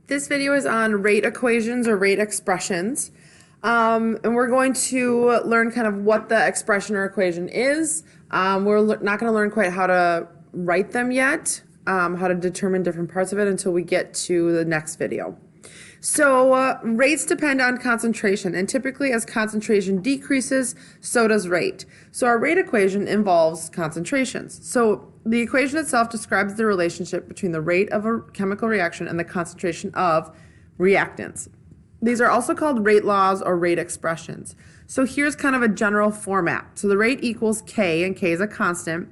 This video is on rate equations or rate expressions. And we're going to learn kind of what the expression or equation is. We're not going to learn quite how to write them yet, how to determine different parts of it until we get to the next video. So rates depend on concentration, and typically as concentration decreases, so does rate. So our rate equation involves concentrations. So the equation itself describes the relationship between the rate of a chemical reaction and the concentration of reactants. These are also called rate laws or rate expressions. So here's kind of a general format. So the rate equals K, and K is a constant.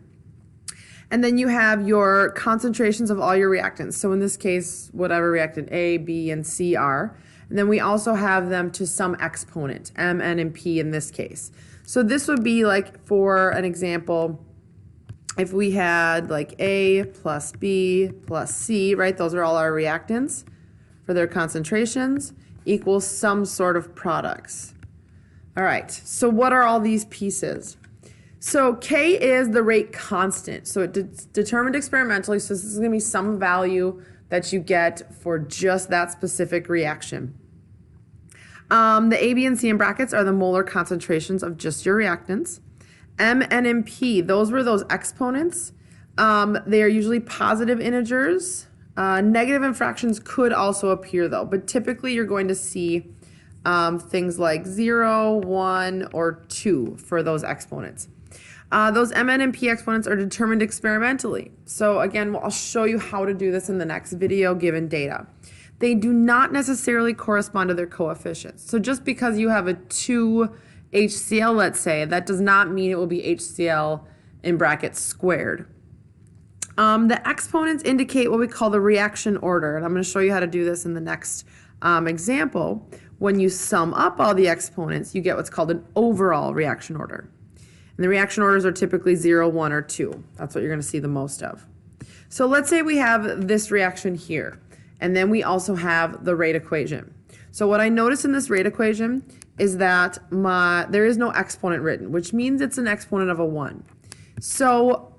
And then you have your concentrations of all your reactants. So in this case, whatever reactant A, B, and C are. And then we also have them to some exponent, M, N, and P in this case. So this would be like, for an example, if we had like A plus B plus C, right? Those are all our reactants for their concentrations, equals some sort of products. All right, so what are all these pieces? So K is the rate constant. So it's determined experimentally. So this is going to be some value that you get for just that specific reaction. The A, B, and C in brackets are the molar concentrations of just your reactants. M, N, and P, those were those exponents. They are usually positive integers. Negative infractions could also appear though, but typically you're going to see things like 0, 1, or 2 for those exponents. Those Mn and P exponents are determined experimentally. So again, I'll show you how to do this in the next video given data. They do not necessarily correspond to their coefficients. So just because you have a 2 HCl, let's say, that does not mean it will be HCl in brackets squared. The exponents indicate what we call the reaction order, and I'm going to show you how to do this in the next example. When you sum up all the exponents, you get what's called an overall reaction order. And the reaction orders are typically 0, 1, or 2. That's what you're going to see the most of. So let's say we have this reaction here, and then we also have the rate equation. So what I notice in this rate equation is that there is no exponent written, which means it's an exponent of a 1. So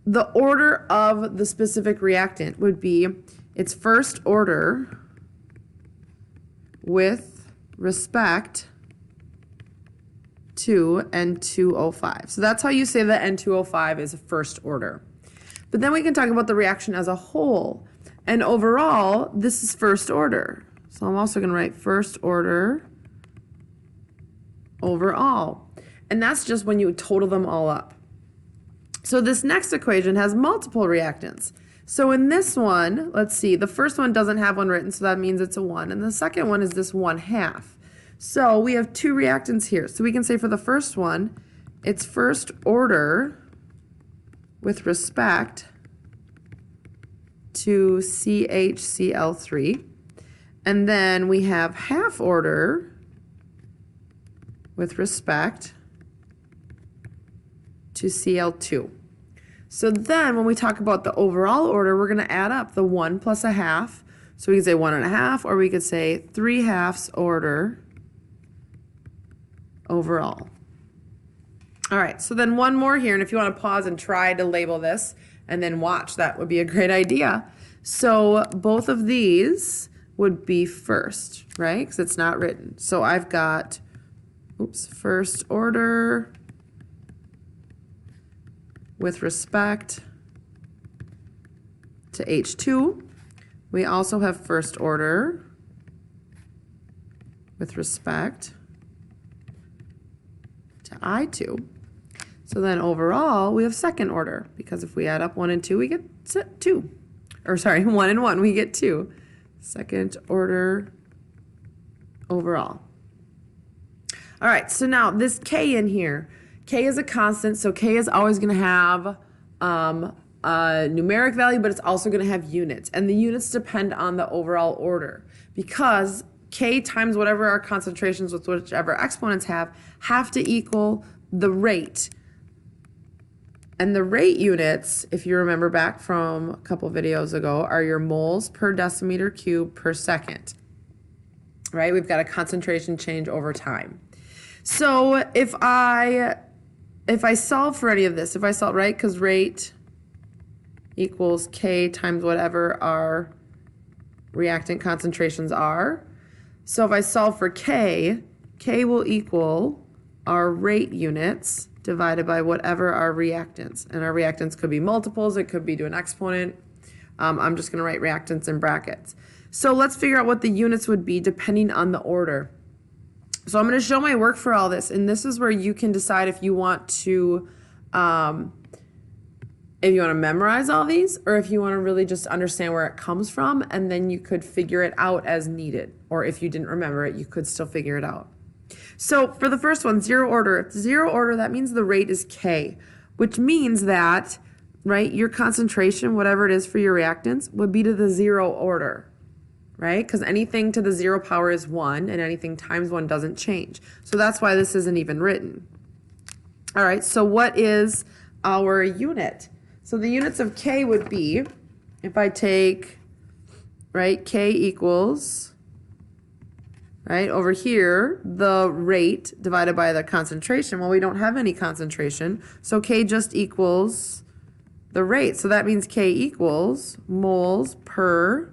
the order of the specific reactant would be its first order with respect to N2O5. So that's how you say that N2O5 is a first order. But then we can talk about the reaction as a whole. And overall, this is first order. So I'm also going to write first order overall. And that's just when you total them all up. So this next equation has multiple reactants. So in this one, let's see, the first one doesn't have one written, so that means it's a 1. And the second one is this 1/2. So we have 2 reactants here. So we can say for the first one, it's first order with respect to CHCl3. And then we have half order with respect to Cl2. So then when we talk about the overall order, we're going to add up the 1 plus a half. So we can say 1.5, or we could say 3/2 order overall. All right, so then one more here, and if you want to pause and try to label this and then watch, that would be a great idea. So both of these would be first, right? Because it's not written. So I've got, first order with respect to H2. We also have first order with respect to I2. So then overall, we have second order, because if we add up 1 and 2, we get 2. Or sorry, 1 and 1, we get 2. Second order overall. All right, so now this K in here, K is a constant, so K is always going to have a numeric value, but it's also going to have units. And the units depend on the overall order, because K times whatever our concentrations with whichever exponents have to equal the rate. And the rate units, if you remember back from a couple videos ago, are your moles per decimeter cubed per second. Right? We've got a concentration change over time. So if I solve for any of this, right, because rate equals K times whatever our reactant concentrations are. So if I solve for K, K will equal our rate units divided by whatever our reactants. And our reactants could be multiples, it could be to an exponent. I'm just going to write reactants in brackets. So let's figure out what the units would be depending on the order. So I'm going to show my work for all this, and this is where you can decide if you want to memorize all these, or if you want to really just understand where it comes from, and then you could figure it out as needed. Or if you didn't remember it, you could still figure it out. So for the first one, zero order. If zero order, that means the rate is K, which means that, right, your concentration, whatever it is for your reactants, would be to the zero order, right? Because anything to the 0 power is 1, and anything times 1 doesn't change. So that's why this isn't even written. All right, so what is our unit? So the units of K would be, if I take, right, K equals, right, over here, the rate divided by the concentration. Well, we don't have any concentration, so K just equals the rate. So that means K equals moles per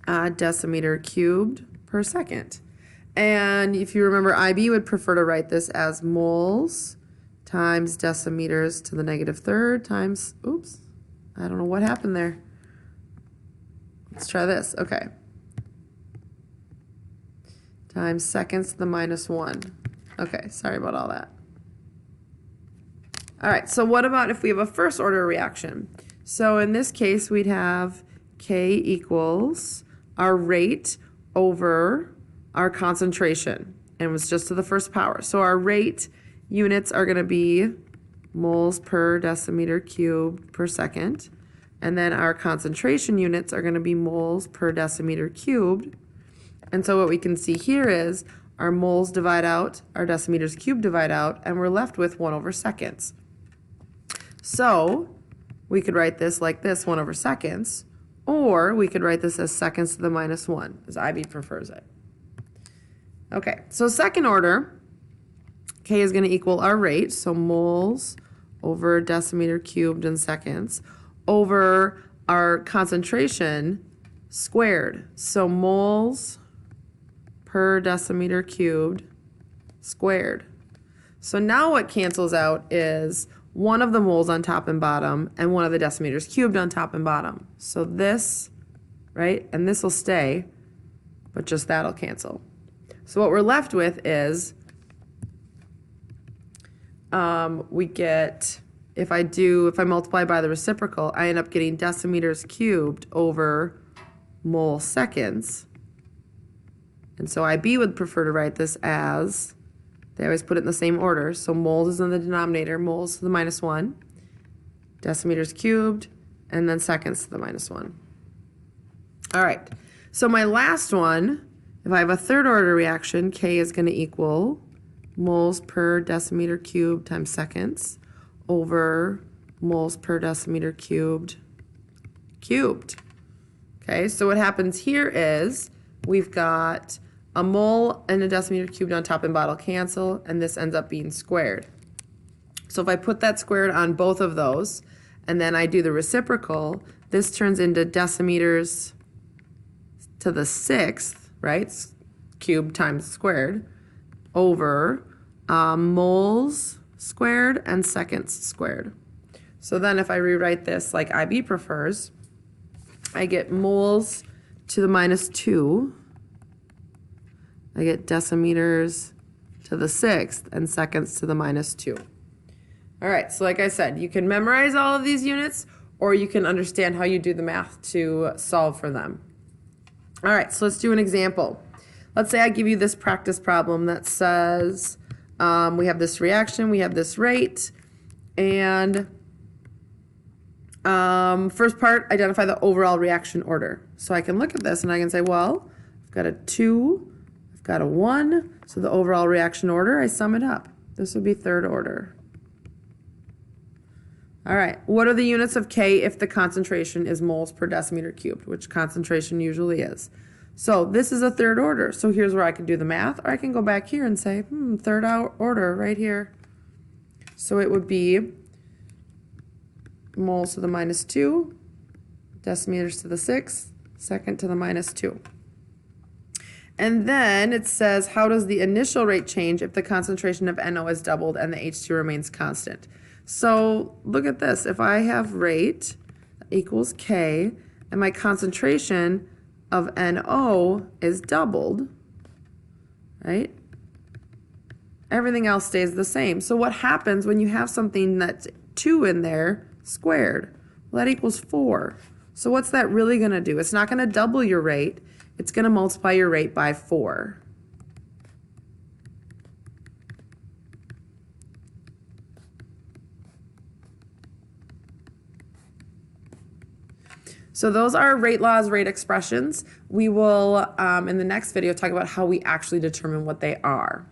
decimeter cubed per second. And if you remember, IB would prefer to write this as moles times decimeters to the -3rd times, oops, I don't know what happened there. Let's try this, okay. Times seconds to the -1. Okay, sorry about all that. All right, so what about if we have a first order reaction? So in this case, we'd have K equals our rate over our concentration, and it was just to the first power. So our rate units are going to be moles per decimeter cubed per second, and then our concentration units are going to be moles per decimeter cubed. And so what we can see here is our moles divide out, our decimeters cubed divide out, and we're left with 1 over seconds. So we could write this like this, 1 over seconds, or we could write this as seconds to the -1, as IB prefers it. Okay, so second order, K is going to equal our rate, so moles over decimeter cubed in seconds, over our concentration squared. So moles per decimeter cubed squared. So now what cancels out is one of the moles on top and bottom and one of the decimeters cubed on top and bottom. So this, right, and this will stay, but just that'll cancel. So what we're left with is we get, if I multiply by the reciprocal, I end up getting decimeters cubed over mole seconds. And so IB would prefer to write this as, they always put it in the same order, so moles is in the denominator, moles to the -1, decimeters cubed, and then seconds to the -1. All right, so my last one, if I have a third order reaction, K is going to equal moles per decimeter cubed times seconds over moles per decimeter cubed. Okay, so what happens here is we've got a mole and a decimeter cubed on top and bottom cancel, and this ends up being squared. So if I put that squared on both of those, and then I do the reciprocal, this turns into decimeters to the 6th, right, cubed times squared, over moles squared and seconds squared. So then if I rewrite this like IB prefers, I get moles to the -2, I get decimeters to the 6th, and seconds to the -2. All right, so like I said, you can memorize all of these units, or you can understand how you do the math to solve for them. All right, so let's do an example. Let's say I give you this practice problem that says we have this reaction, we have this rate, and first part, identify the overall reaction order. So I can look at this and I can say, well, I've got a 2, I've got a 1, so the overall reaction order, I sum it up. This would be third order. All right, what are the units of K if the concentration is moles per decimeter cubed, which concentration usually is? So this is a third order. So here's where I can do the math, or I can go back here and say, third order right here. So it would be moles to the -2 decimeters to the 6th, second to the minus 2. And then it says, how does the initial rate change if the concentration of NO is doubled and the H2 remains constant? So look at this. If I have rate equals K and my concentration of NO is doubled, right? Everything else stays the same. So what happens when you have something that's 2 in there squared? Well, that equals 4. So what's that really going to do? It's not going to double your rate. It's going to multiply your rate by 4. So those are rate laws, rate expressions. We will, in the next video, talk about how we actually determine what they are.